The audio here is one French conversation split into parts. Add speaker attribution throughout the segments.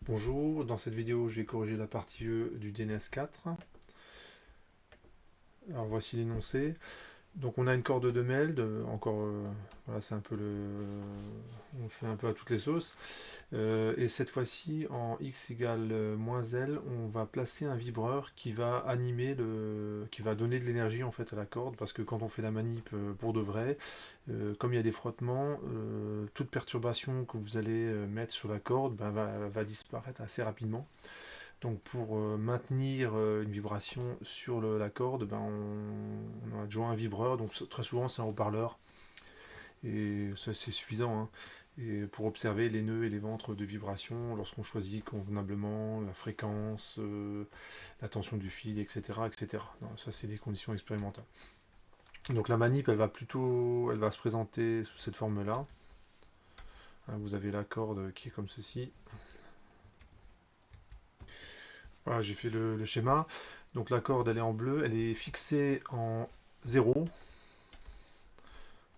Speaker 1: Bonjour, dans cette vidéo je vais corriger la partie E du DNS4. Alors voici l'énoncé. Donc on a une corde de meld, encore, voilà, c'est un peu on fait un peu à toutes les sauces. Et cette fois-ci, en x égale moins L, on va placer un vibreur qui va animer qui va donner de l'énergie en fait à la corde, parce que quand on fait la manip pour de vrai, comme il y a des frottements, toute perturbation que vous allez mettre sur la corde va disparaître assez rapidement. Donc pour maintenir une vibration sur la corde, on a adjoint un vibreur, donc très souvent c'est un haut-parleur, et ça c'est suffisant, hein. Et pour observer les nœuds et les ventres de vibration lorsqu'on choisit convenablement la fréquence, la tension du fil, etc. etc. Non, ça c'est des conditions expérimentales. Donc la manip elle va se présenter sous cette forme-là. Hein, vous avez la corde qui est comme ceci. Voilà, j'ai fait le schéma. Donc la corde, elle est en bleu, elle est fixée en 0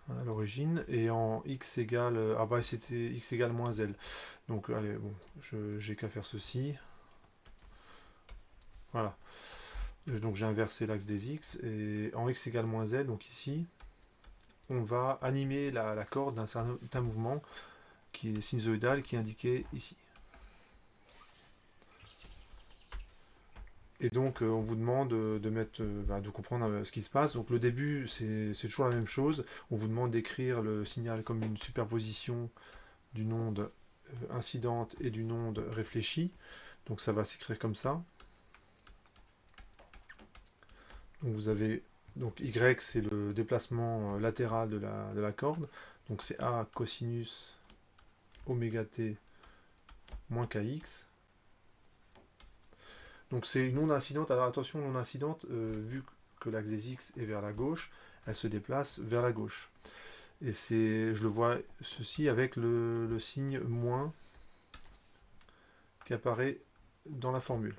Speaker 1: à l'origine, et en x égale, ah bah c'était x égale moins L. Donc allez, bon, j'ai qu'à faire ceci. Voilà. Donc j'ai inversé l'axe des x, et en x égale moins L, donc ici, on va animer la corde d'un certain mouvement qui est sinusoïdal, qui est indiqué ici. Et donc, on vous demande de comprendre ce qui se passe. Donc, le début, c'est toujours la même chose. On vous demande d'écrire le signal comme une superposition d'une onde incidente et d'une onde réfléchie. Donc, ça va s'écrire comme ça. Donc, vous avez donc Y, c'est le déplacement latéral de la corde. Donc, c'est A cosinus oméga t moins kx. Donc, c'est une onde incidente. Alors, attention, l'onde incidente, vu que l'axe des X est vers la gauche, elle se déplace vers la gauche. Et je le vois ceci avec le signe moins qui apparaît dans la formule.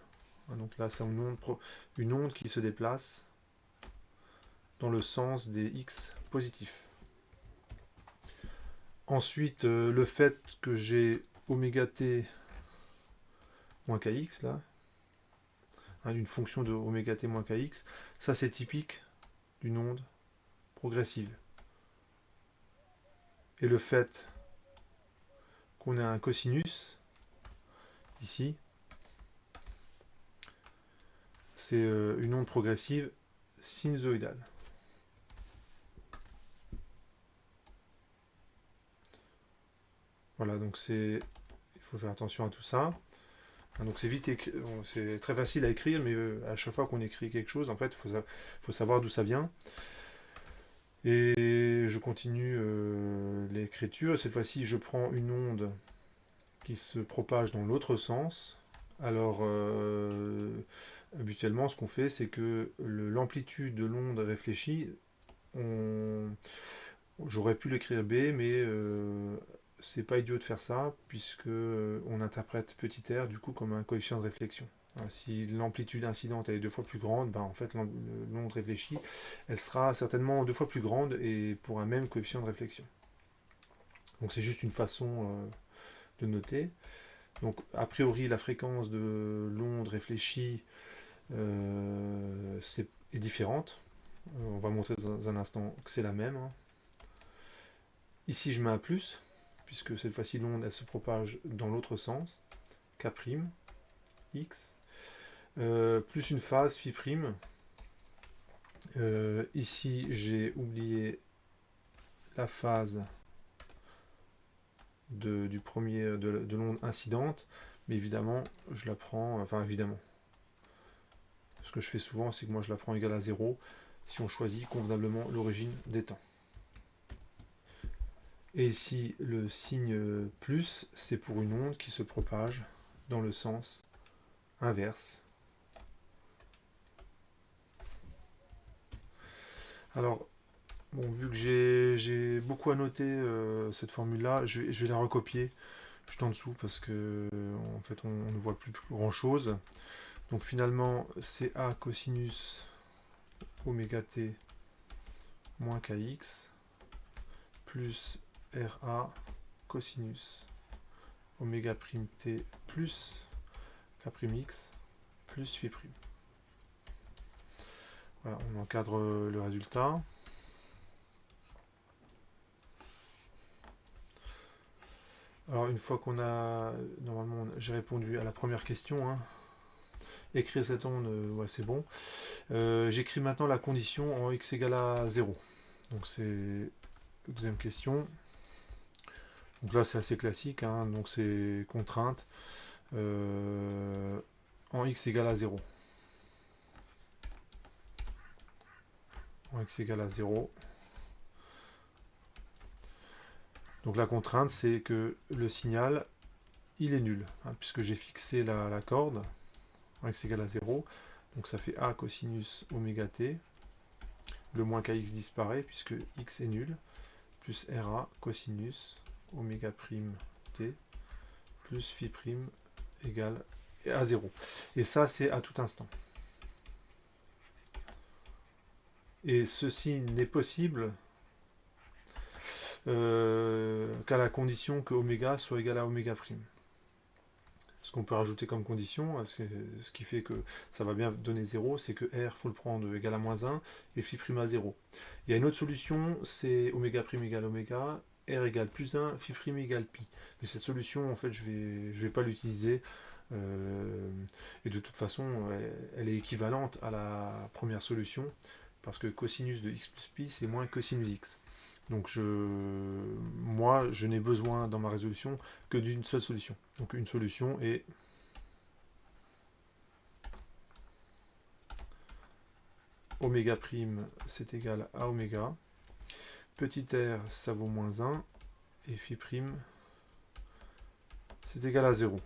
Speaker 1: Donc là, c'est une onde qui se déplace dans le sens des x positifs. Ensuite, le fait que j'ai oméga t moins kx, là, hein, une fonction de oméga t moins kx, ça c'est typique d'une onde progressive. Et le fait qu'on ait un cosinus, ici, c'est une onde progressive sinusoïdale. Voilà, donc il faut faire attention à tout ça. Donc c'est très facile à écrire, mais à chaque fois qu'on écrit quelque chose, en fait, faut savoir d'où ça vient. Et je continue l'écriture. Cette fois-ci, je prends une onde qui se propage dans l'autre sens. Alors, habituellement, ce qu'on fait, c'est que l'amplitude de l'onde réfléchie, j'aurais pu l'écrire B, mais c'est pas idiot de faire ça, puisque on interprète petit r du coup comme un coefficient de réflexion. Si l'amplitude incidente est deux fois plus grande, en fait l'onde réfléchie, elle sera certainement deux fois plus grande et pour un même coefficient de réflexion. Donc c'est juste une façon de noter. Donc a priori la fréquence de l'onde réfléchie est différente. On va montrer dans un instant que c'est la même, hein. Ici, je mets un plus, puisque cette fois-ci, l'onde, elle se propage dans l'autre sens, K', X, plus une phase, Phi'. Ici, j'ai oublié la phase de l'onde incidente, mais évidemment, je la prends, enfin évidemment, ce que je fais souvent, c'est que moi, je la prends égale à 0, si on choisit convenablement l'origine des temps. Et ici, le signe plus, c'est pour une onde qui se propage dans le sens inverse. Alors, bon, vu que j'ai beaucoup à noter cette formule-là, je vais la recopier juste en dessous parce que en fait, on ne voit plus grand-chose. Donc finalement, c'est A cosinus oméga t moins kx plus RA cosinus oméga prime t plus k'x plus phi prime. Voilà, on encadre le résultat. Alors une fois qu'on a, normalement j'ai répondu à la première question, hein. Écrire cette onde, ouais, c'est bon. J'écris maintenant la condition en x égale à 0. Donc c'est la deuxième question. Donc là c'est assez classique, hein. Donc c'est contrainte en x égale à 0. En x égale à 0. Donc la contrainte c'est que le signal il est nul, hein, puisque j'ai fixé la corde en x égale à 0. Donc ça fait a cosinus oméga t. Le moins kx disparaît puisque x est nul, plus ra cosinus oméga prime t plus phi prime égale à 0. Et ça, c'est à tout instant. Et ceci n'est possible qu'à la condition que oméga soit égal à oméga prime. Ce qu'on peut rajouter comme condition, ce qui fait que ça va bien donner 0, c'est que R, il faut le prendre égal à moins 1 et phi prime à 0. Il y a une autre solution, c'est oméga prime égale oméga, R égale plus 1, phi prime égale pi. Mais cette solution, en fait, je vais pas l'utiliser. Et de toute façon, elle est équivalente à la première solution, parce que cosinus de x plus pi, c'est moins cosinus x. Donc moi, je n'ai besoin dans ma résolution que d'une seule solution. Donc une solution est oméga prime, c'est égal à oméga. Petit r, ça vaut moins 1. Et phi prime, c'est égal à 0.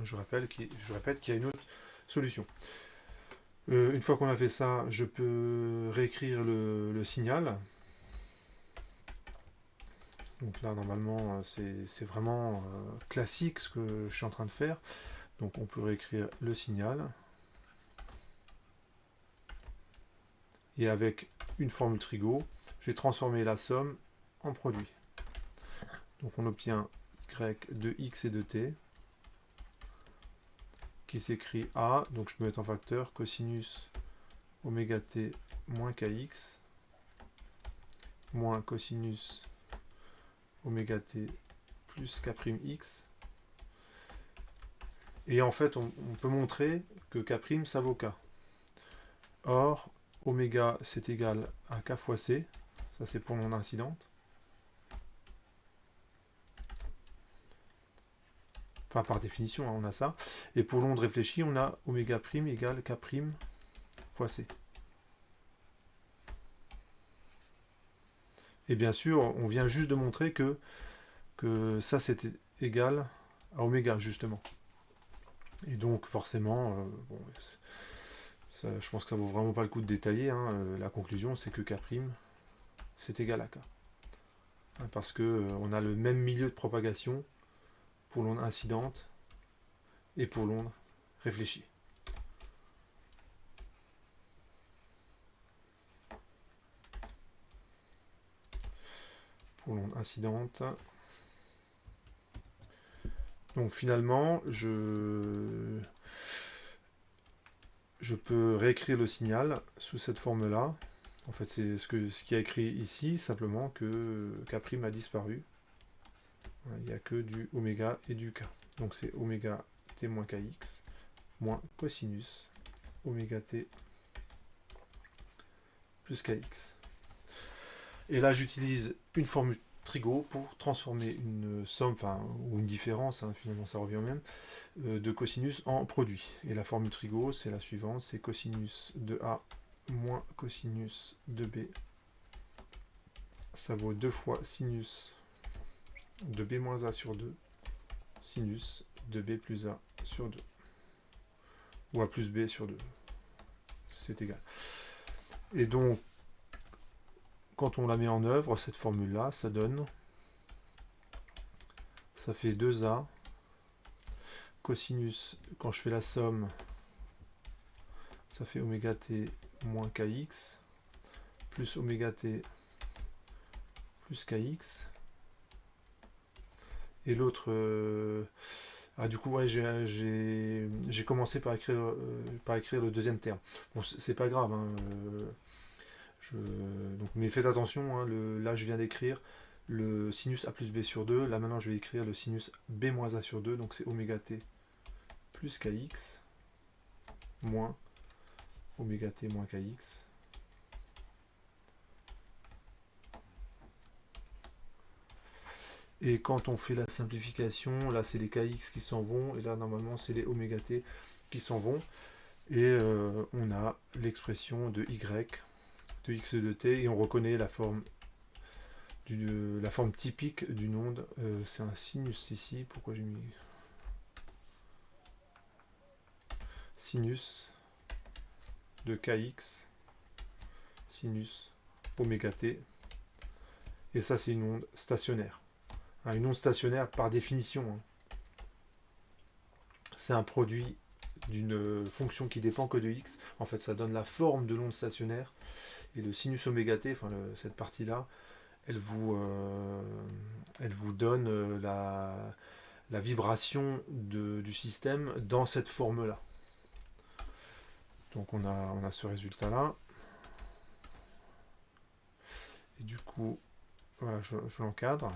Speaker 1: Je répète qu'il y a une autre solution. Une fois qu'on a fait ça, je peux réécrire le signal. Donc là, normalement, c'est vraiment classique ce que je suis en train de faire. Donc on peut réécrire le signal. Et avec une formule trigo, j'ai transformé la somme en produit. Donc on obtient y de x et de t, qui s'écrit a, donc je peux mettre en facteur cosinus oméga t moins kx, moins cosinus oméga t plus k'x. Et en fait, on peut montrer que k' ça vaut k. Or, oméga, c'est égal à k fois c. Ça, c'est pour l'onde incidente. Enfin, par définition, hein, on a ça. Et pour l'onde réfléchie, on a oméga prime égale k' fois c. Et bien sûr, on vient juste de montrer que ça, c'était égal à oméga, justement. Et donc, forcément, bon, ça, je pense que ça vaut vraiment pas le coup de détailler. Hein. La conclusion, c'est que k', c'est égal à k. Hein, parce que on a le même milieu de propagation pour l'onde incidente et pour l'onde réfléchie. Pour l'onde incidente. Donc finalement, je peux réécrire le signal sous cette forme-là. En fait, c'est ce qui est écrit ici, simplement que k' a disparu. Il n'y a que du oméga et du k. Donc c'est oméga t moins kx moins cosinus oméga t plus kx. Et là, j'utilise une formule trigo pour transformer une somme, enfin, ou une différence, hein, finalement ça revient au même, de cosinus en produit. Et la formule trigo, c'est la suivante, c'est cosinus de A moins cosinus de B. Ça vaut 2 fois sinus de B moins A sur 2, sinus de B plus A sur 2. Ou A plus B sur 2. C'est égal. Et donc, quand on la met en œuvre, cette formule-là, ça donne, ça fait 2A cosinus, quand je fais la somme, ça fait oméga t moins kx, plus oméga t plus kx. Et l'autre, du coup, ouais, j'ai commencé par écrire le deuxième terme. Bon, c'est pas grave, hein, donc, mais faites attention, hein, là je viens d'écrire le sinus a plus b sur 2. Là maintenant je vais écrire le sinus b moins a sur 2. Donc c'est oméga t plus kx moins oméga t moins kx. Et quand on fait la simplification, là c'est les kx qui s'en vont, et là normalement c'est les oméga t qui s'en vont. Et on a l'expression de y, de x de t, et on reconnaît la forme typique d'une onde. C'est un sinus ici, pourquoi j'ai mis sinus de kx, sinus oméga t, et ça c'est une onde stationnaire. Une onde stationnaire par définition, hein, c'est un produit d'une fonction qui dépend que de x. En fait ça donne la forme de l'onde stationnaire, et le sinus oméga t, enfin cette partie là, elle vous donne la vibration du système dans cette forme là. Donc on a ce résultat là. Et du coup, voilà, je l'encadre.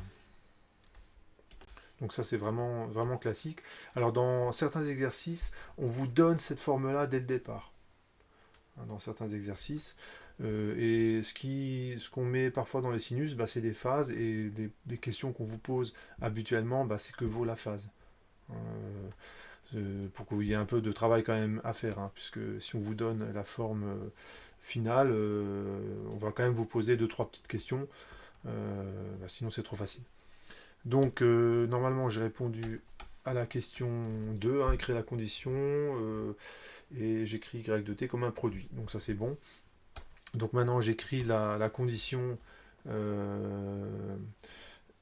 Speaker 1: Donc ça c'est vraiment, vraiment classique. Alors dans certains exercices, on vous donne cette forme-là dès le départ. Dans certains exercices. Et ce qu'on met parfois dans les sinus, c'est des phases, et des questions qu'on vous pose habituellement, c'est que vaut la phase. Pour qu'il y ait un peu de travail quand même à faire, hein, puisque si on vous donne la forme finale, on va quand même vous poser 2-3 petites questions, sinon c'est trop facile. Donc normalement j'ai répondu à la question 2, hein, écrire la condition, et j'écris y de t comme un produit, donc ça c'est bon. Donc maintenant j'écris la condition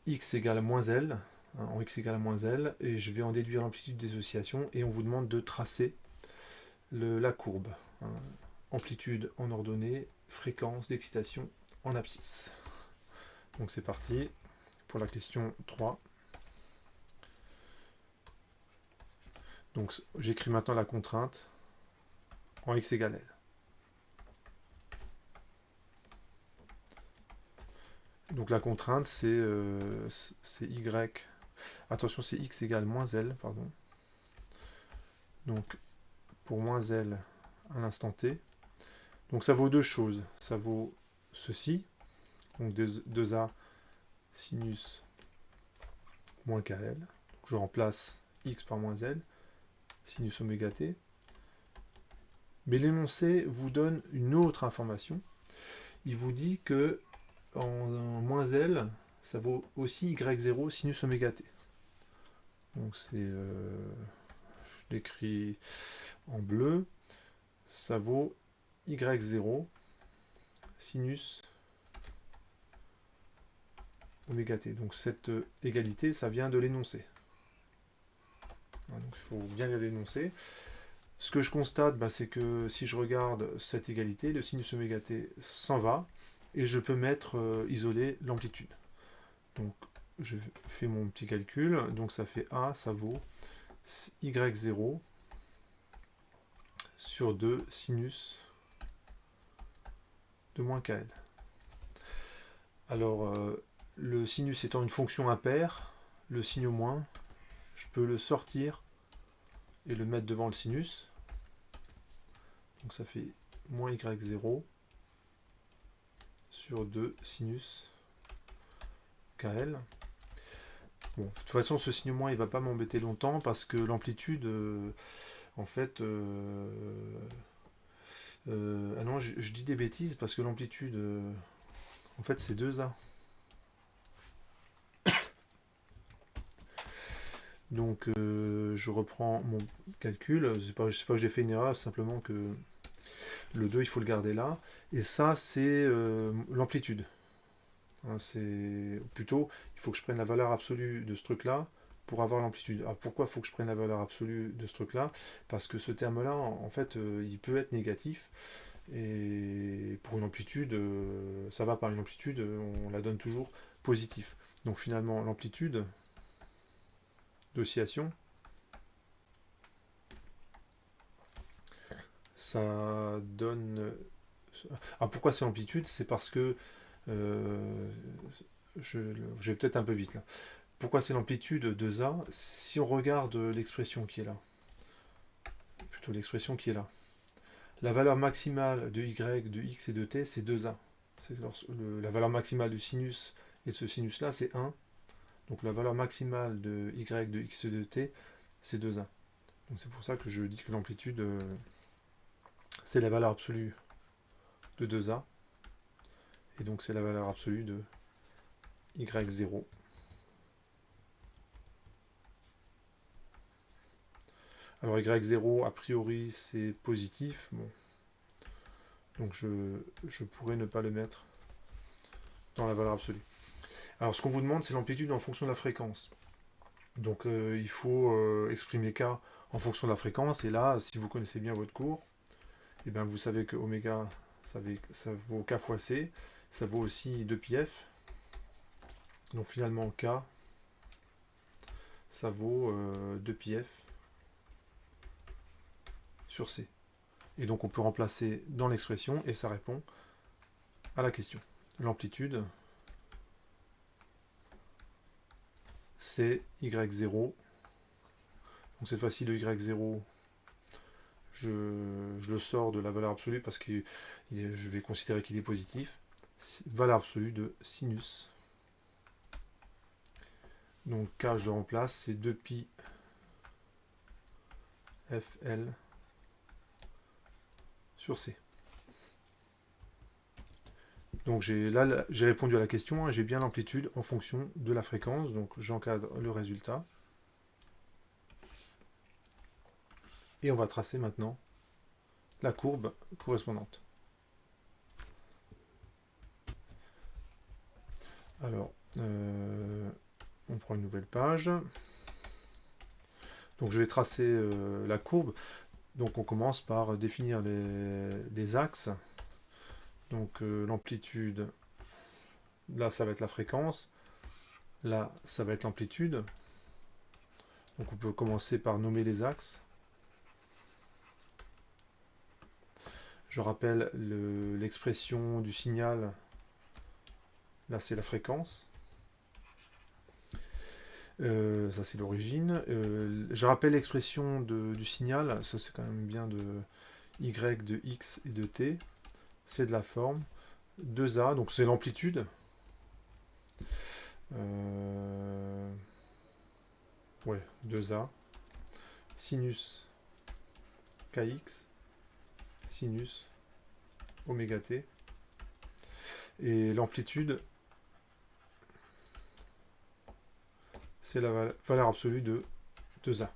Speaker 1: x égale à moins L, hein, en x égale à moins L, et je vais en déduire l'amplitude des oscillations, et on vous demande de tracer la courbe. Hein, amplitude en ordonnée, fréquence d'excitation en abscisse. Donc c'est parti pour la question 3. Donc j'écris maintenant la contrainte en x égale L. Donc la contrainte c'est y. Attention, c'est x égale moins L, pardon. Donc pour moins L à l'instant t. Donc ça vaut deux choses. Ça vaut ceci, donc 2a sinus moins kl. Donc je remplace x par moins L, sinus oméga t. Mais l'énoncé vous donne une autre information. Il vous dit que en moins L, ça vaut aussi y0 sinus oméga t. Donc c'est, je l'écris en bleu, ça vaut y0 sinus oméga t. Donc cette égalité, ça vient de l'énoncé. Donc il faut bien lire l'énoncé. Ce que je constate, c'est que si je regarde cette égalité, le sinus oméga t s'en va, et je peux mettre isolé l'amplitude. Donc je fais mon petit calcul, donc ça fait A, ça vaut y0 sur 2 sinus de moins kl. Alors le sinus étant une fonction impaire, le signe au moins, je peux le sortir et le mettre devant le sinus. Donc ça fait moins y0 sur 2 sinus kl. Bon, de toute façon, ce signe moins, il va pas m'embêter longtemps, parce que l'amplitude, en fait... ah non, je dis des bêtises, parce que l'amplitude, en fait, c'est 2A. Donc, je reprends mon calcul. Je sais pas que j'ai fait une erreur, simplement que le 2, il faut le garder là. Et ça, c'est l'amplitude. Hein, c'est plutôt, il faut que je prenne la valeur absolue de ce truc-là pour avoir l'amplitude. Alors pourquoi il faut que je prenne la valeur absolue de ce truc-là? Parce que ce terme-là, en fait, il peut être négatif. Et pour une amplitude, ça va par une amplitude, on la donne toujours positif. Donc finalement, l'amplitude, d'oscillation. Ça donne... Ah, pourquoi c'est amplitude? C'est parce que... je vais peut-être un peu vite là. Pourquoi c'est l'amplitude 2A? Si on regarde l'expression qui est là, plutôt l'expression qui est là, la valeur maximale de y, de x et de t, c'est 2A. La valeur maximale du sinus et de ce sinus-là, c'est 1. Donc la valeur maximale de y, de x et de t, c'est 2A. Donc c'est pour ça que je dis que l'amplitude, c'est la valeur absolue de 2A. Et donc c'est la valeur absolue de y0. Alors y0, a priori, c'est positif. Bon. Donc je pourrais ne pas le mettre dans la valeur absolue. Alors ce qu'on vous demande, c'est l'amplitude en fonction de la fréquence. Donc il faut exprimer k en fonction de la fréquence. Et là, si vous connaissez bien votre cours, eh bien, vous savez que oméga, ça vaut k fois c. Ça vaut aussi 2πf. Donc finalement, k, ça vaut 2πf sur c. Et donc on peut remplacer dans l'expression et ça répond à la question. L'amplitude, c'est y0. Donc cette fois-ci, le y0, je le sors de la valeur absolue parce que je vais considérer qu'il est positif. Valeur absolue de sinus. Donc k, je le remplace, c'est 2π fl sur c. Donc là, j'ai répondu à la question, j'ai bien l'amplitude en fonction de la fréquence, donc j'encadre le résultat. Et on va tracer maintenant la courbe correspondante. Alors, on prend une nouvelle page. Donc je vais tracer la courbe. Donc on commence par définir les axes. Donc l'amplitude, là ça va être la fréquence, là ça va être l'amplitude. Donc on peut commencer par nommer les axes. Je rappelle l'expression du signal, là c'est la fréquence. Ça c'est l'origine. Je rappelle l'expression du signal, ça c'est quand même bien de y, de x et de t. C'est de la forme 2a, donc c'est l'amplitude. Ouais, 2a. Sinus kx, sinus oméga t. Et l'amplitude, c'est la valeur absolue de 2a.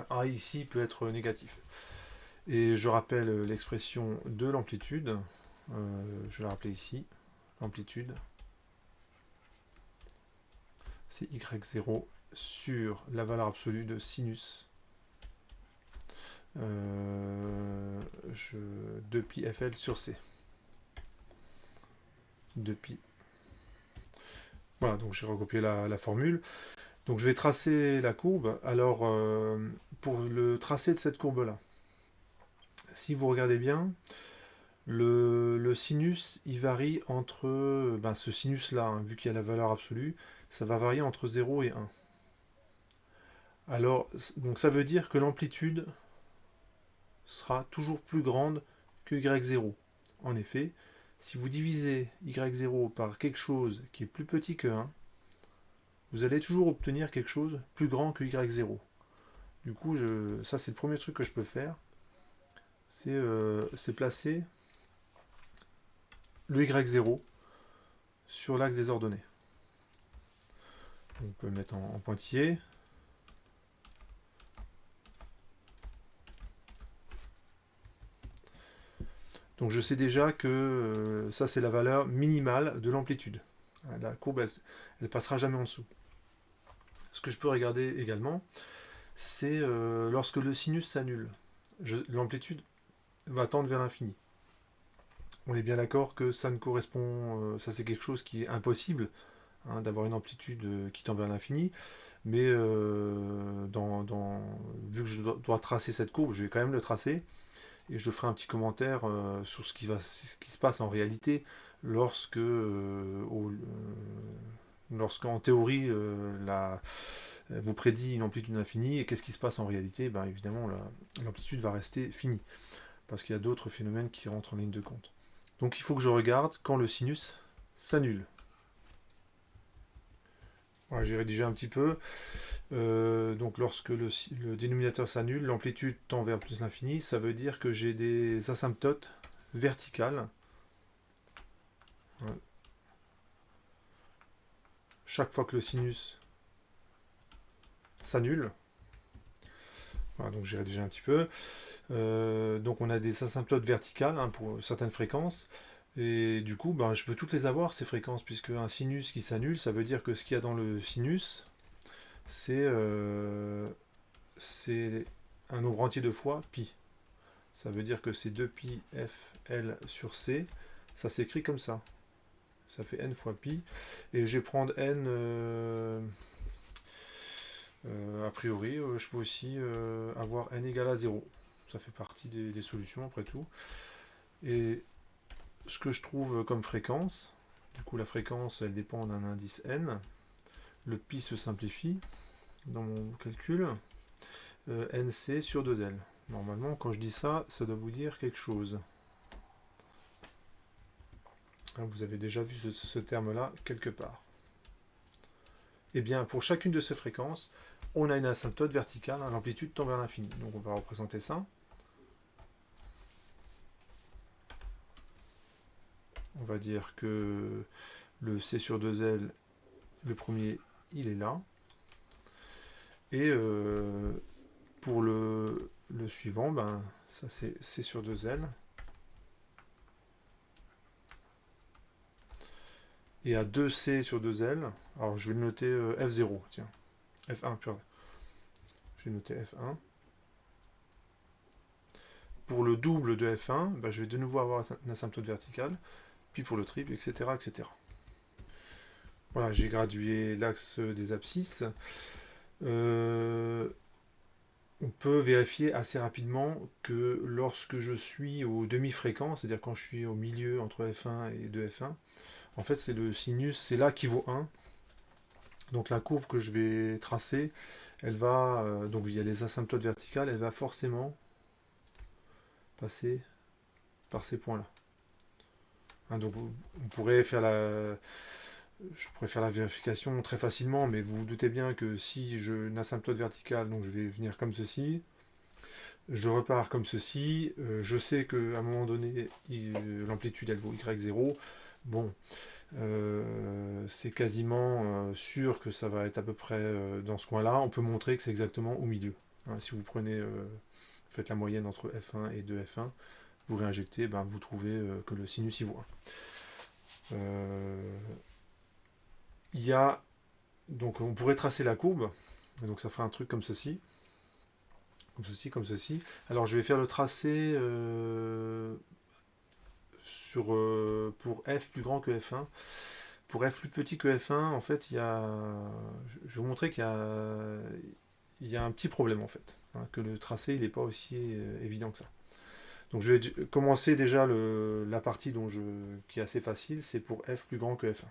Speaker 1: A ici peut être négatif. Et je rappelle l'expression de l'amplitude. Je vais la rappeler ici. L'amplitude, c'est y0 sur la valeur absolue de sinus 2π fl sur c. 2π. Voilà, donc j'ai recopié la formule. Donc je vais tracer la courbe. Alors, pour le tracé de cette courbe-là, si vous regardez bien, le sinus, il varie entre... ce sinus-là, hein, vu qu'il y a la valeur absolue, ça va varier entre 0 et 1. Alors, donc ça veut dire que l'amplitude sera toujours plus grande que y0. En effet, si vous divisez y0 par quelque chose qui est plus petit que 1, vous allez toujours obtenir quelque chose plus grand que y0. Du coup, ça c'est le premier truc que je peux faire, c'est placer le y0 sur l'axe des ordonnées. On peut le mettre en pointillé. Donc je sais déjà que ça c'est la valeur minimale de l'amplitude. La courbe, elle ne passera jamais en dessous. Ce que je peux regarder également, c'est lorsque le sinus s'annule, l'amplitude va tendre vers l'infini. On est bien d'accord que ça ne correspond, ça c'est quelque chose qui est impossible, hein, d'avoir une amplitude qui tend vers l'infini. mais vu que je dois tracer cette courbe, je vais quand même le tracer, et je ferai un petit commentaire sur ce qui se passe en réalité lorsque, lorsqu'en théorie, vous prédit une amplitude infinie, et qu'est-ce qui se passe en réalité? Ben, évidemment, l'amplitude va rester finie, parce qu'il y a d'autres phénomènes qui rentrent en ligne de compte. Donc il faut que je regarde quand le sinus s'annule. Voilà, j'ai rédigé un petit peu. Donc lorsque le dénominateur s'annule, l'amplitude tend vers plus l'infini, ça veut dire que j'ai des asymptotes verticales. Ouais. Chaque fois que le sinus s'annule. Voilà, donc j'ai rédigé un petit peu. Donc on a des asymptotes verticales, hein, pour certaines fréquences. Et du coup, ben, je peux toutes les avoir, ces fréquences, puisque un sinus qui s'annule, ça veut dire que ce qu'il y a dans le sinus, c'est un nombre entier de fois pi. Ça veut dire que c'est 2pi fl sur c. Ça s'écrit comme ça. Ça fait n fois pi. Et je vais prendre n, a priori, je peux aussi avoir n égale à 0. Ça fait partie des solutions après tout. Et ce que je trouve comme fréquence, du coup la fréquence elle dépend d'un indice n. Le pi se simplifie dans mon calcul. nc sur 2l. Normalement, quand je dis ça, ça doit vous dire quelque chose. Vous avez déjà vu ce terme-là quelque part. Eh bien, pour chacune de ces fréquences, on a une asymptote verticale, hein, l'amplitude tend vers l'infini. Donc on va représenter ça. On va dire que le C sur 2L, le premier, il est là. Et pour le suivant, ben, ça c'est C sur 2L. Et à 2C sur 2L, alors je vais le noter F0, tiens, F1, pardon. Je vais noter F1. Pour le double de F1, ben, je vais de nouveau avoir une asymptote verticale, puis pour le triple, etc. etc. Voilà, j'ai gradué l'axe des abscisses. On peut vérifier assez rapidement que lorsque je suis au demi-fréquent, c'est-à-dire quand je suis au milieu entre F1 et 2F1, en fait c'est le sinus, c'est là qui vaut 1. Donc la courbe que je vais tracer, elle va, donc il y a les asymptotes verticales, elle va forcément passer par ces points-là. Hein, donc on pourrait faire je pourrais faire la vérification très facilement, mais vous vous doutez bien que si j'ai une asymptote verticale, donc je vais venir comme ceci, je repars comme ceci, je sais qu'à un moment donné, l'amplitude elle vaut y0. Bon, c'est quasiment sûr que ça va être à peu près dans ce coin-là. On peut montrer que c'est exactement au milieu. Hein, si vous prenez, faites la moyenne entre F1 et 2F1, vous réinjectez, ben, vous trouvez que le sinus y vaut 1. Il y a, donc on pourrait tracer la courbe, donc ça fera un truc comme ceci. Comme ceci, comme ceci. Alors je vais faire le tracé pour f plus grand que f1. Pour f plus petit que f1, en fait, je vais vous montrer il y a un petit problème en fait, hein, que le tracé il n'est pas aussi évident que ça. Donc je vais commencer déjà la partie qui est assez facile, c'est pour f plus grand que f1.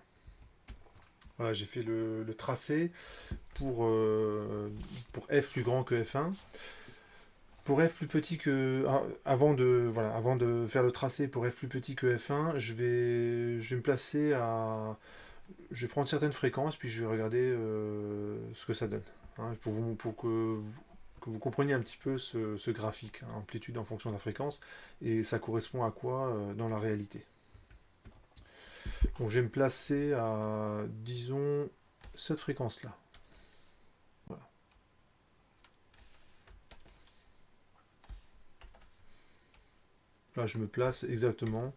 Speaker 1: Voilà, j'ai fait le tracé pour f plus grand que f1. Pour f plus petit que... avant de faire le tracé pour f plus petit que f1, je vais me placer à... Je vais prendre certaines fréquences, puis je vais regarder ce que ça donne. Hein, pour que vous compreniez un petit peu ce graphique, hein, amplitude en fonction de la fréquence, et ça correspond à quoi dans la réalité. Donc je vais me placer à, disons, cette fréquence-là. Voilà. Là, je me place exactement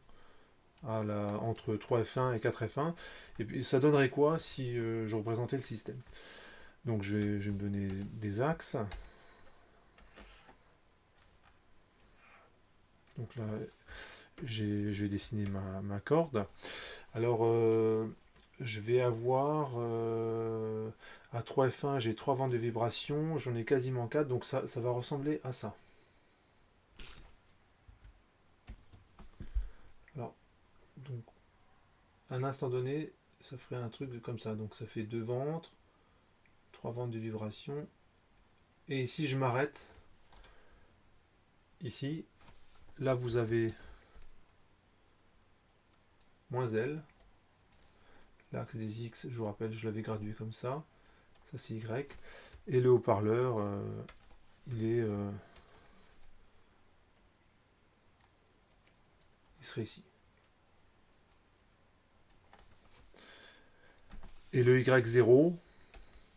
Speaker 1: entre 3F1 et 4F1. Et puis ça donnerait quoi si je représentais le système? Donc je vais me donner des axes. Donc là, je vais dessiner ma corde. Alors, je vais avoir à 3F1, j'ai 3 vents de vibration, j'en ai quasiment 4, donc ça va ressembler à ça. Alors, donc, à un instant donné, ça ferait un truc comme ça. Donc ça fait 2 ventres, 3 ventes de vibration. Et ici, je m'arrête. Ici, là, vous avez moins L. L'axe des X, je vous rappelle, je l'avais gradué comme ça. Ça, c'est Y. Et le haut-parleur, il serait ici. Et le Y0,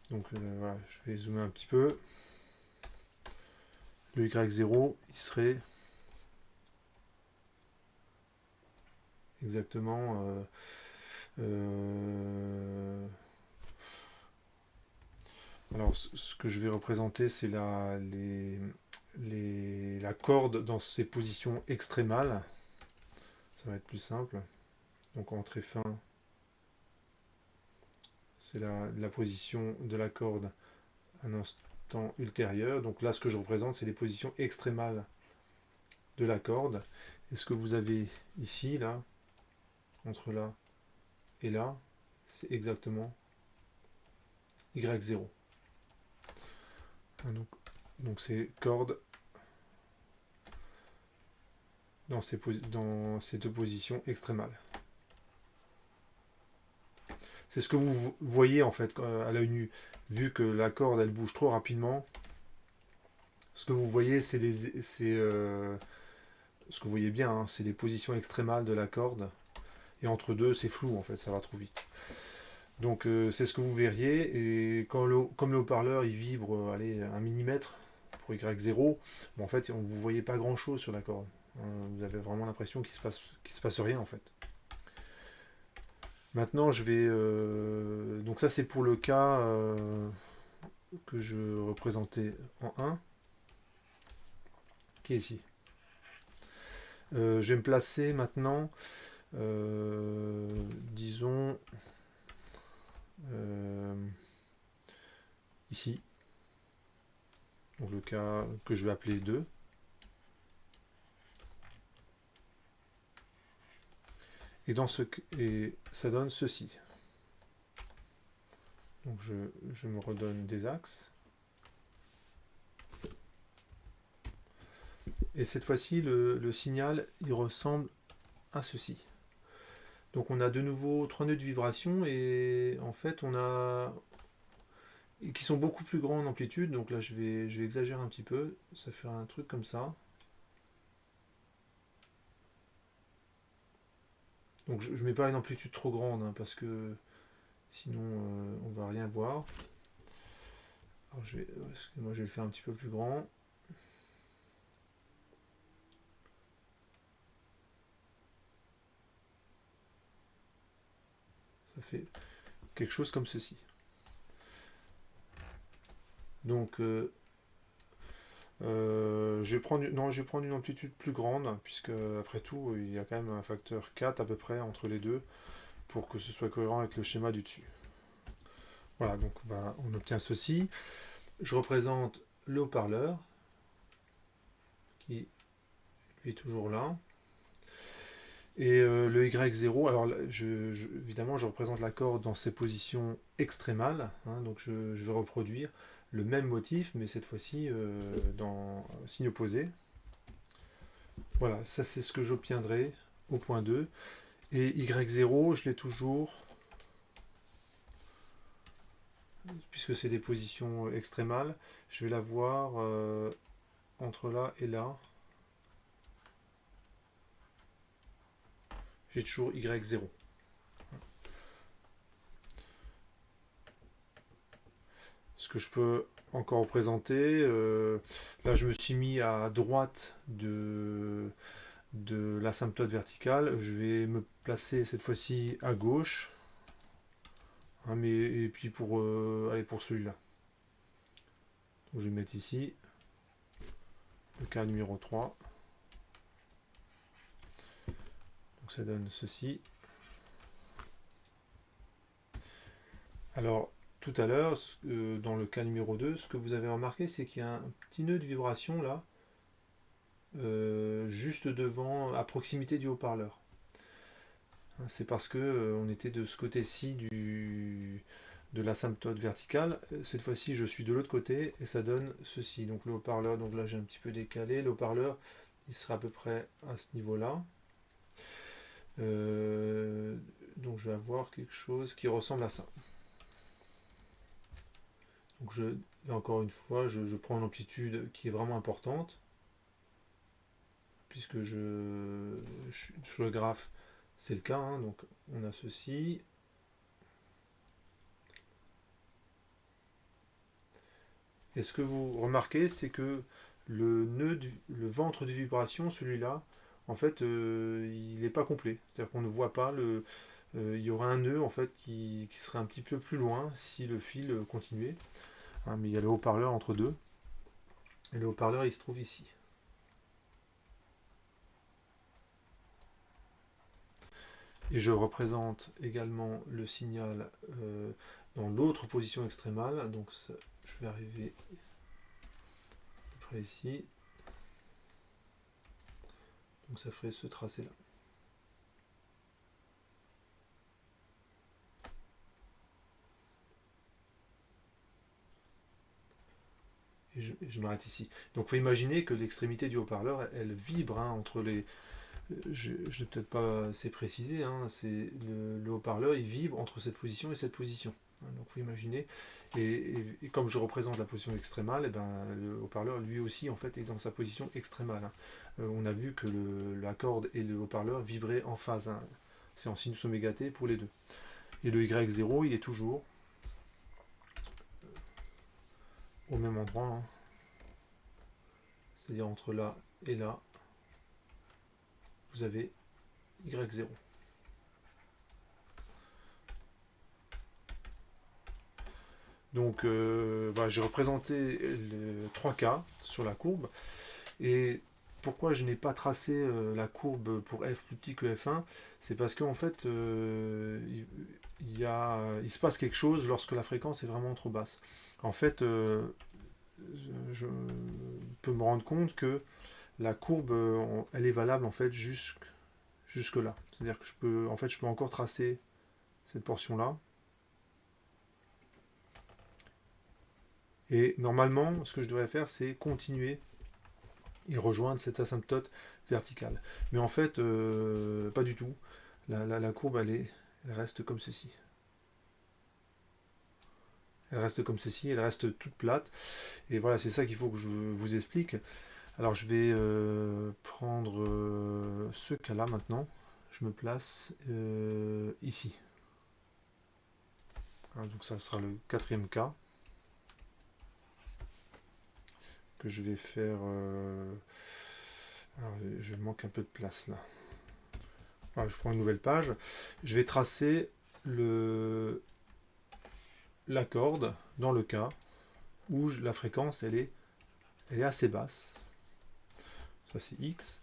Speaker 1: donc voilà, je vais zoomer un petit peu. Le Y0, il serait exactement... alors, ce que je vais représenter, c'est la corde dans ses positions extrémales. Ça va être plus simple. Donc, entrée fin, c'est la position de la corde à un instant ultérieur. Donc là, ce que je représente, c'est les positions extrémales de la corde. Et ce que vous avez ici, là, entre là et là, c'est exactement Y0. Donc c'est corde dans ces deux positions extrémales. C'est ce que vous voyez en fait à l'œil nu. Vu que la corde elle bouge trop rapidement, ce que vous voyez c'est ce que vous voyez bien, hein, c'est les positions extrémales de la corde. Et entre deux c'est flou en fait, ça va trop vite. Donc c'est ce que vous verriez. Et comme le haut-parleur il vibre allez, 1 mm pour Y0, bon, en fait vous ne voyez pas grand chose sur la corde. Vous avez vraiment l'impression qu'il se passe rien en fait. Maintenant, je vais. Donc, ça, c'est pour le cas que je représentais en 1, qui est ici. Je vais me placer maintenant, disons, euh, ici. Donc, le cas que je vais appeler 2. Et ça donne ceci. Donc, je me redonne des axes. Et cette fois-ci, le signal, il ressemble à ceci. Donc on a de nouveau 3 nœuds de vibration et en fait on a qui sont beaucoup plus grands en amplitude. Donc là je vais exagérer un petit peu, ça fait un truc comme ça. Donc je ne mets pas une amplitude trop grande hein, parce que sinon on va rien voir. Alors moi je vais le faire un petit peu plus grand. Ça fait quelque chose comme ceci. Donc je vais prendre une amplitude plus grande, puisque après tout, il y a quand même un facteur 4 à peu près entre les deux, pour que ce soit cohérent avec le schéma du dessus. Voilà, donc on obtient ceci. Je représente le haut-parleur, qui est toujours là. Et le Y0, alors évidemment je représente la corde dans ses positions extrémales, hein, donc je vais reproduire le même motif, mais cette fois-ci dans signe opposé. Voilà, ça c'est ce que j'obtiendrai au point 2. Et Y0, je l'ai toujours, puisque c'est des positions extrémales, je vais l'avoir entre là et là. J'ai toujours Y0. Ce que je peux encore représenter, là je me suis mis à droite de l'asymptote verticale, je vais me placer cette fois-ci à gauche, hein, et puis pour celui-là. Donc je vais mettre ici le cas numéro 3. Donc ça donne ceci. Alors, tout à l'heure, dans le cas numéro 2, ce que vous avez remarqué, c'est qu'il y a un petit nœud de vibration là, juste devant, à proximité du haut-parleur. Hein, c'est parce que on était de ce côté-ci de l'asymptote verticale. Cette fois-ci, je suis de l'autre côté et ça donne ceci. Donc le haut-parleur, donc là j'ai un petit peu décalé. Le haut-parleur, il sera à peu près à ce niveau-là. Donc je vais avoir quelque chose qui ressemble à ça. Donc là encore une fois, je prends une amplitude qui est vraiment importante, puisque sur le graphe, c'est le cas. Hein. Donc on a ceci. Et ce que vous remarquez, c'est que le ventre de vibration, celui-là, en fait, il n'est pas complet. C'est-à-dire qu'on ne voit pas il y aurait un nœud en fait qui serait un petit peu plus loin si le fil continuait. Hein, mais il y a le haut-parleur entre deux. Et le haut-parleur, il se trouve ici. Et je représente également le signal dans l'autre position extrémale. Donc ça, je vais arriver à peu près ici. Donc ça ferait ce tracé-là. Et je m'arrête ici. Donc il faut imaginer que l'extrémité du haut-parleur, elle vibre hein, entre les... Je ne l'ai peut-être pas assez précisé, hein, c'est le haut-parleur, il vibre entre cette position et cette position. Hein, donc il faut imaginer. Et comme je représente la position extrémale, et ben, le haut-parleur, lui aussi, en fait, est dans sa position extrémale. Hein. On a vu que la corde et le haut-parleur vibraient en phase. Hein. C'est en sinus oméga t pour les deux. Et le Y0, il est toujours au même endroit. Hein. C'est-à-dire entre là et là, vous avez Y0. Donc j'ai représenté les 3 cas sur la courbe. Et pourquoi je n'ai pas tracé la courbe pour f plus petit que f1, c'est parce qu'en fait, il se passe quelque chose lorsque la fréquence est vraiment trop basse. En fait, je peux me rendre compte que la courbe, elle est valable en fait jusque là. C'est-à-dire que je peux encore tracer cette portion-là. Et normalement, ce que je devrais faire, c'est continuer et rejoindre cette asymptote verticale. Mais en fait, pas du tout. La courbe, elle reste comme ceci. Elle reste comme ceci, elle reste toute plate. Et voilà, c'est ça qu'il faut que je vous explique. Alors je vais prendre ce cas-là maintenant. Je me place ici. Hein, donc ça sera le 4e cas que je vais faire. Alors je manque un peu de place là. Voilà, je prends une nouvelle page. Je vais tracer la corde dans le cas où la fréquence elle est assez basse. Ça c'est X.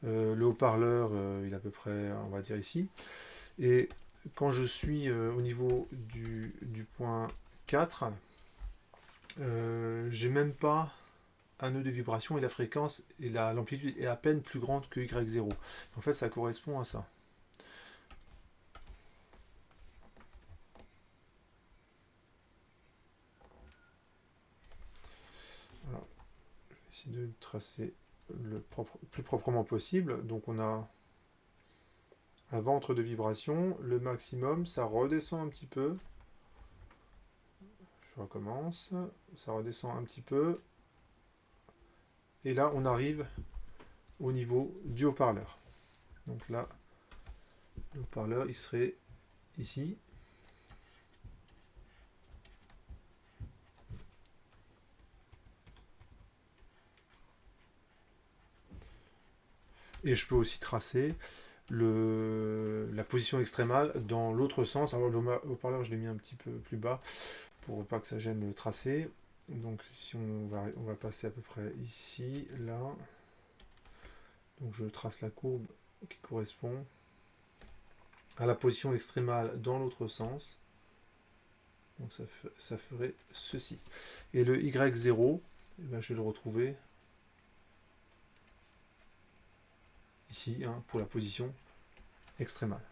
Speaker 1: Le haut-parleur il est à peu près, on va dire ici. Et quand je suis au niveau du point 4, j'ai même pas un nœud de vibration et la fréquence et l'amplitude est à peine plus grande que Y0. En fait, ça correspond à ça. Voilà. Je vais essayer de tracer le plus proprement possible. Donc on a un ventre de vibration, le maximum, ça redescend un petit peu. Je recommence, ça redescend un petit peu. Et là, on arrive au niveau du haut-parleur. Donc là, le haut-parleur, il serait ici. Et je peux aussi tracer la position extrémale dans l'autre sens. Alors le haut-parleur, je l'ai mis un petit peu plus bas pour pas que ça gêne le tracé. Donc si on va passer à peu près ici, là. Donc je trace la courbe qui correspond à la position extrémale dans l'autre sens. Donc ça ferait ceci. Et le Y0, eh ben, je vais le retrouver ici, hein, pour la position extrémale.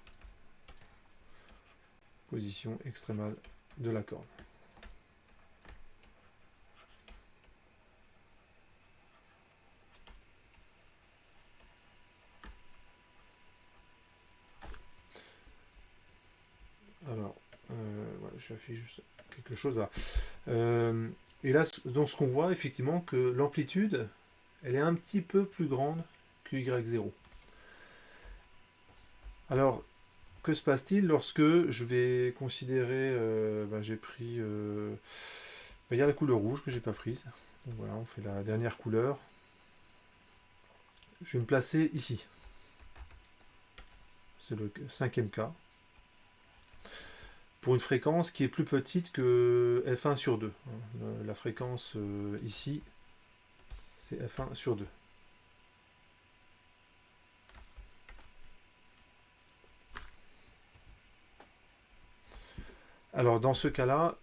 Speaker 1: Position extrémale de la corde. Alors, voilà, je affiche juste quelque chose là. Et là, donc ce qu'on voit, effectivement, que l'amplitude, elle est un petit peu plus grande que Y0. Alors, que se passe-t-il lorsque je vais considérer, j'ai pris, il y a la couleur rouge que j'ai pas prise. Donc voilà, on fait la dernière couleur. Je vais me placer ici. C'est le 5e cas. Pour une fréquence qui est plus petite que f1 sur 2. La fréquence ici, c'est f1 sur 2. Alors dans ce cas-là,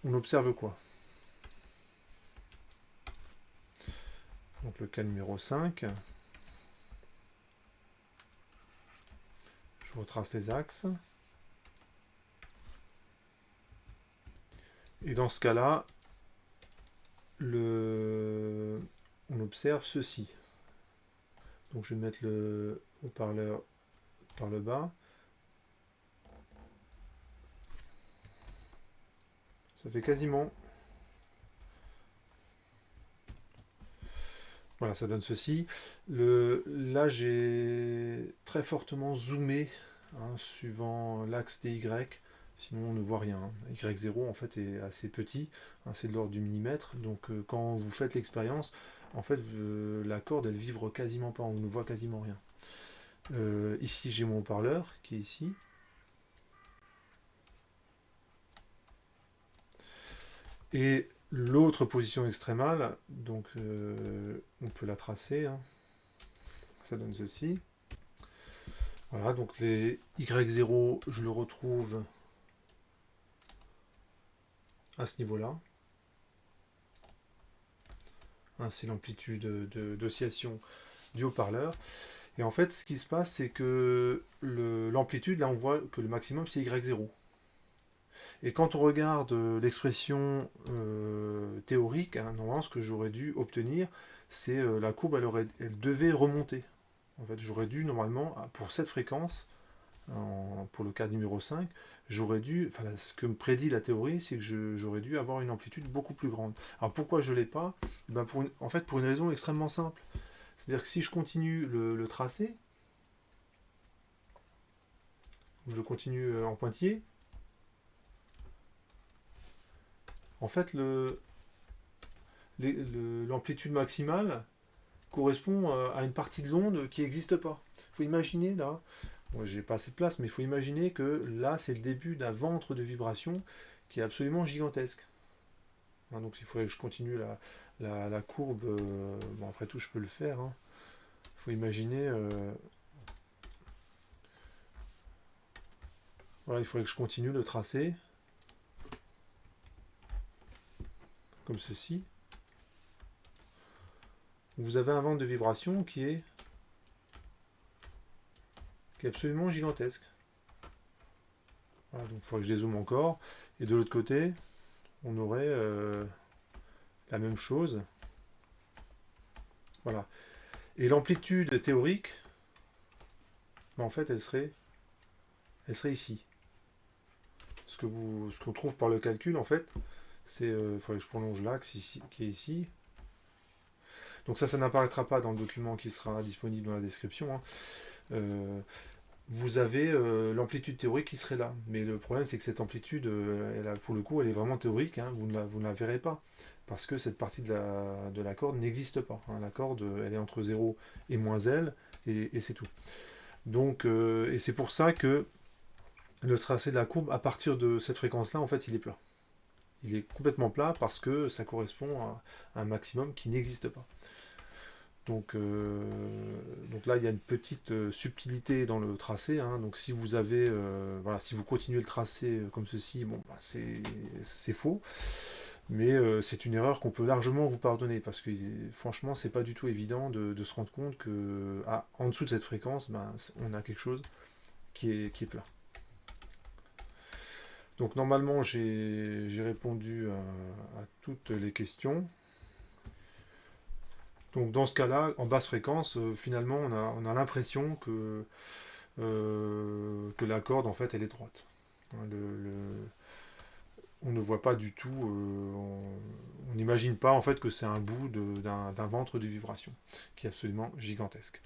Speaker 1: on observe quoi? Donc le cas numéro 5. Je retrace les axes. Et dans ce cas-là, on observe ceci. Donc je vais mettre le haut-parleur par le bas. Ça fait quasiment... Voilà, ça donne ceci. Là, j'ai très fortement zoomé, hein, suivant l'axe des Y. Sinon, on ne voit rien. Y0, en fait, est assez petit. Hein, c'est de l'ordre du millimètre. Donc, quand vous faites l'expérience, en fait, la corde, elle vibre quasiment pas. On ne voit quasiment rien. Ici, j'ai mon haut-parleur qui est ici. Et l'autre position extrémale, donc on peut la tracer. Hein. Ça donne ceci. Voilà, donc les Y0, je le retrouve à ce niveau-là. Hein, c'est l'amplitude d'oscillation du haut-parleur. Et en fait, ce qui se passe, c'est que l'amplitude, là, on voit que le maximum, c'est Y0. Et quand on regarde l'expression théorique, hein, normalement, ce que j'aurais dû obtenir, c'est la courbe, elle devait remonter. En fait, j'aurais dû, normalement, pour cette fréquence, pour le cas numéro 5, j'aurais dû, enfin, ce que me prédit la théorie, c'est que j'aurais dû avoir une amplitude beaucoup plus grande. Alors pourquoi je ne l'ai pas? Ben en fait, pour une raison extrêmement simple. C'est-à-dire que si je continue le tracé, je le continue en pointillé, en fait, l'amplitude maximale correspond à une partie de l'onde qui n'existe pas. Il faut imaginer, là, moi j'ai pas assez de place, mais il faut imaginer que là, c'est le début d'un ventre de vibration qui est absolument gigantesque. Hein, donc il faudrait que je continue la courbe. Bon, après tout, je peux le faire. Hein. Il faut imaginer... voilà, il faudrait que je continue le tracé. Comme ceci. Vous avez un ventre de vibration qui est absolument gigantesque. Voilà, donc il faudrait que je dézoome encore. Et de l'autre côté, on aurait la même chose. Voilà. Et l'amplitude théorique, en fait, elle serait ici. Ce qu'on trouve par le calcul, en fait, c'est... il faudrait que je prolonge l'axe ici, qui est ici. Donc ça n'apparaîtra pas dans le document qui sera disponible dans la description. Hein. Vous avez l'amplitude théorique qui serait là. Mais le problème, c'est que cette amplitude, pour le coup, elle est vraiment théorique. Hein. Vous ne la verrez pas. Parce que cette partie de la corde n'existe pas. Hein. La corde, elle est entre 0 et moins L, et c'est tout. Donc, et c'est pour ça que le tracé de la courbe, à partir de cette fréquence-là, en fait, il est plat. Il est complètement plat parce que ça correspond à un maximum qui n'existe pas. Donc là, il y a une petite subtilité dans le tracé, hein. Donc si vous avez, voilà, si vous continuez le tracé comme ceci, bon, bah, c'est faux. Mais c'est une erreur qu'on peut largement vous pardonner parce que franchement, c'est pas du tout évident de se rendre compte que en dessous de cette fréquence, ben, on a quelque chose qui est plat. Donc normalement, j'ai répondu à toutes les questions. Donc dans ce cas-là, en basse fréquence, finalement, on a l'impression que la corde, en fait, elle est droite. Hein, on ne voit pas du tout, on n'imagine pas en fait que c'est un bout d'un ventre de vibration, qui est absolument gigantesque.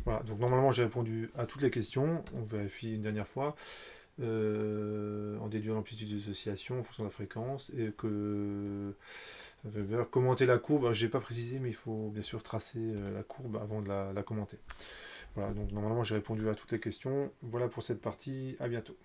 Speaker 1: Voilà, donc normalement j'ai répondu à toutes les questions, on vérifie une dernière fois, en déduisant l'amplitude d'association en fonction de la fréquence, et que commenter la courbe, j'ai pas précisé, mais il faut bien sûr tracer la courbe avant de la commenter. Voilà, donc normalement j'ai répondu à toutes les questions. Voilà pour cette partie, à bientôt.